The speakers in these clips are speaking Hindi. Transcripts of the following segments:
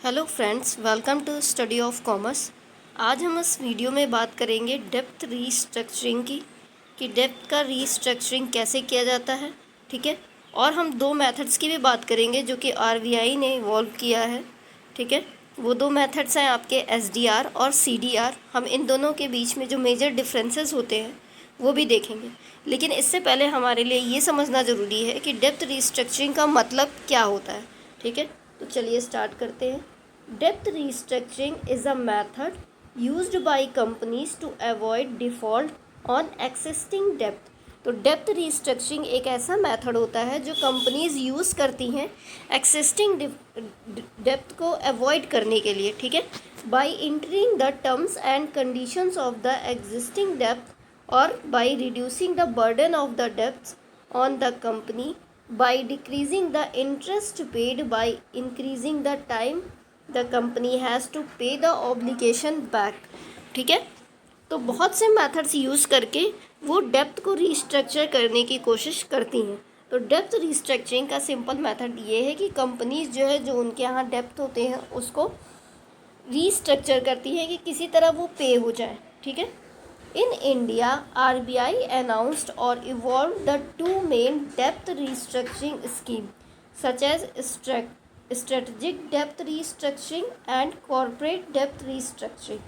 Hello friends, welcome to study of commerce. आज हम इस वीडियो में बात करेंगे डेप्थ रीस्ट्रक्चरिंग की, कि डेप्थ का रीस्ट्रक्चरिंग कैसे किया जाता है। ठीक है, और हम दो मेथड्स की भी बात करेंगे जो कि आरबीआई ने इवॉल्व किया है। ठीक है, वो दो मेथड्स हैं आपके एसडीआर और सीडीआर। हम इन दोनों के बीच में जो मेजर डिफरेंसेस होते हैं वो भी देखेंगे। लेकिन इससे पहले हमारे लिए ये समझना ज़रूरी है कि डेप्थ रीस्ट्रक्चरिंग का मतलब क्या होता है। ठीक है, तो चलिए स्टार्ट करते हैं। Debt restructuring is a method used by companies to avoid default on existing debt। तो डेप्थ रिस्ट्रक्चरिंग एक ऐसा मेथड होता है जो कंपनीज यूज़ करती हैं एक्सिस्टिंग डेप्थ को अवॉइड करने के लिए। ठीक है, by entering the terms and conditions of the existing डेप्थ और by reducing the burden of the debts on the company by decreasing the interest paid by increasing the time the company has to pay the obligation back. ठीक है, तो बहुत से मेथड्स यूज़ करके वो डेप्थ को रीस्ट्रक्चर करने की कोशिश करती हैं। तो डेप्थ रीस्ट्रक्चरिंग का सिंपल मेथड ये है कि कंपनीज जो है, जो उनके यहाँ डेप्थ होते हैं, उसको रीस्ट्रक्चर करती हैं कि किसी तरह वो पे हो जाए। ठीक है, इन इंडिया आरबीआई अनाउंस्ड और evolve the two main depth restructuring scheme such as strategic डेप्थ restructuring and corporate depth restructuring.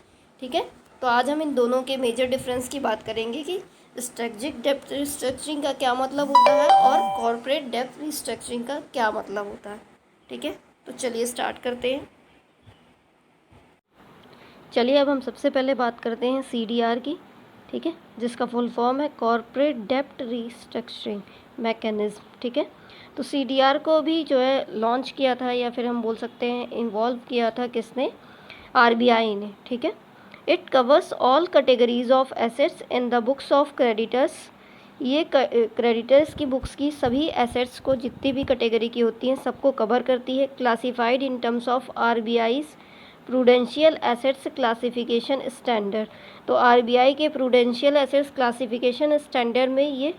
ठीक है, तो आज हम इन दोनों के मेजर डिफरेंस की बात करेंगे कि स्ट्रेटजिक डेप्थ रीस्ट्रक्चरिंग का क्या मतलब होता है और कॉर्पोरेट डेप्थ रीस्ट्रक्चरिंग का क्या मतलब होता है। ठीक है, तो चलिए स्टार्ट करते हैं। चलिए अब हम सबसे पहले बात करते हैं सीडीआर की। ठीक है, जिसका फुल फॉर्म है कॉर्पोरेट डेप्थ रीस्ट्रक्चरिंग मैकेनिज्म। ठीक है, तो सीडीआर को भी जो है लॉन्च किया था, या फिर हम बोल सकते हैं इन्वॉल्व किया था, किसने? आरबीआई ने। ठीक है, it covers all categories of assets in the books of creditors. ये क्रेडिटर्स की बुक्स की सभी एसेट्स को, जितनी भी कैटेगरी की होती हैं, सबको कवर करती है। Classified in terms of RBI's prudential assets classification standard. तो आरबीआई के प्रूडेंशियल एसेट्स क्लासिफिकेशन स्टैंडर्ड में ये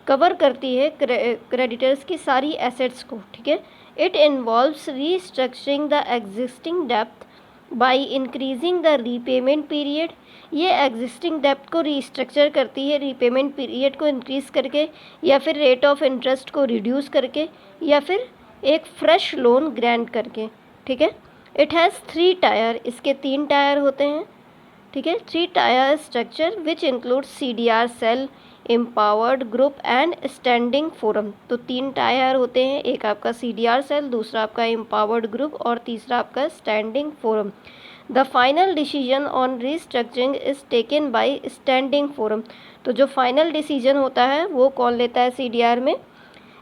कवर करती है क्रेडिटर्स की सारी एसेट्स को। ठीक है, it involves restructuring the existing depth bye increasing the repayment period. ये एग्जिस्टिंग डेप्थ को रीस्ट्रक्चर करती है रीपेमेंट पीरियड को इंक्रीज़ करके, या फिर रेट ऑफ इंटरेस्ट को रिड्यूस करके, या फिर एक फ्रेश लोन ग्रांट करके। ठीक है, इट हैज़ 3 टायर, इसके 3 टायर होते हैं। ठीक है, 3 tier structure which include CDR cell, empowered group and standing forum. तो 3 टायर होते हैं, एक आपका सीडीआर सेल, दूसरा आपका एम्पावर्ड ग्रुप और तीसरा आपका standing forum. The final decision on restructuring is taken by standing forum. तो जो फाइनल डिसीजन होता है वो कौन लेता है? सीडीआर में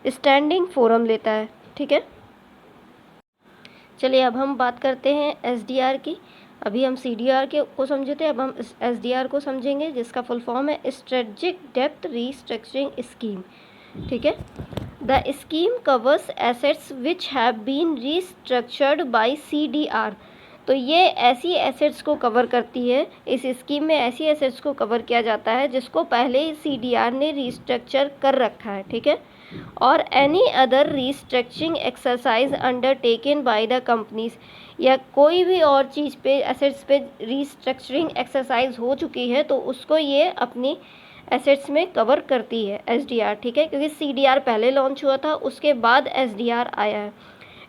स्टैंडिंग फोरम लेता है। ठीक है, चलिए अब हम बात करते हैं एसडीआर की। अभी हम सीडीआर को समझे थे, अब हम एसडीआर को समझेंगे, जिसका फुल फॉर्म है स्ट्रेटजिक डेप्थ रीस्ट्रक्चरिंग स्कीम। ठीक है, the scheme covers assets which have been restructured by CDR. तो ये ऐसी एसेट्स को कवर करती है, इस स्कीम में ऐसी एसेट्स को कवर किया जाता है जिसको पहले ही सीडीआर ने रीस्ट्रक्चर कर रखा है। ठीक है, और any other restructuring exercise undertaken by the companies, या कोई भी और चीज़ पे, एसेट्स पे रीस्ट्रक्चरिंग एक्सरसाइज हो चुकी है तो उसको ये अपनी एसेट्स में कवर करती है एसडीआर। ठीक है, क्योंकि सीडीआर पहले लॉन्च हुआ था, उसके बाद एसडीआर आया है।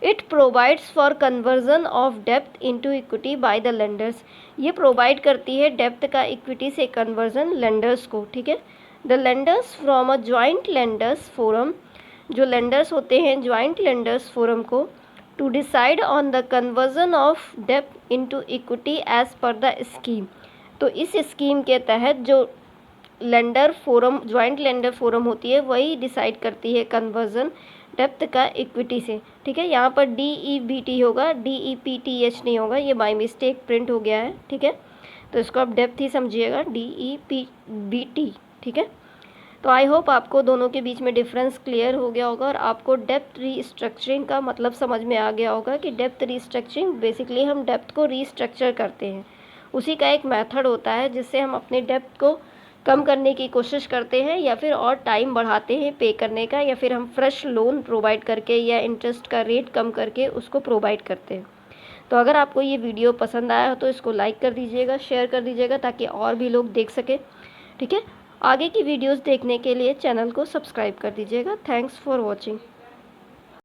It provides for conversion of डेप्थ into equity by the lenders. ये प्रोवाइड करती है डेप्थ का इक्विटी से कन्वर्जन लेंडर्स को। ठीक है, the lenders from a joint lenders forum, जो लेंडर्स होते हैं ज्वाइंट लेंडर्स फोरम को, to decide on the conversion of डेप्थ into equity as per the scheme. तो इस स्कीम के तहत जो lender forum, joint lender forum होती है, वही डिसाइड करती है कन्वर्जन डेप्थ का इक्विटी से। ठीक है, यहाँ पर DEBT होगा, DEPTH नहीं होगा, ये बाय मिस्टेक प्रिंट हो गया है। ठीक है, तो इसको आप डेप्थ ही समझिएगा, DEPBT। ठीक है, तो आई होप आपको दोनों के बीच में डिफरेंस क्लियर हो गया होगा और आपको डेप्थ रीस्ट्रक्चरिंग का मतलब समझ में आ गया होगा कि डेप्थ रीस्ट्रक्चरिंग बेसिकली हम डेप्थ को रीस्ट्रक्चर करते हैं, उसी का एक मेथड होता है जिससे हम अपने डेप्थ को कम करने की कोशिश करते हैं, या फिर और टाइम बढ़ाते हैं पे करने का, या फिर हम फ्रेश लोन प्रोवाइड करके या इंटरेस्ट का रेट कम करके उसको प्रोवाइड करते हैं। तो अगर आपको ये वीडियो पसंद आया हो तो इसको लाइक कर दीजिएगा, शेयर कर दीजिएगा ताकि और भी लोग देख सकें, ठीक है। आगे की वीडियोस देखने के लिए चैनल को सब्सक्राइब कर दीजिएगा। Thanks for watching.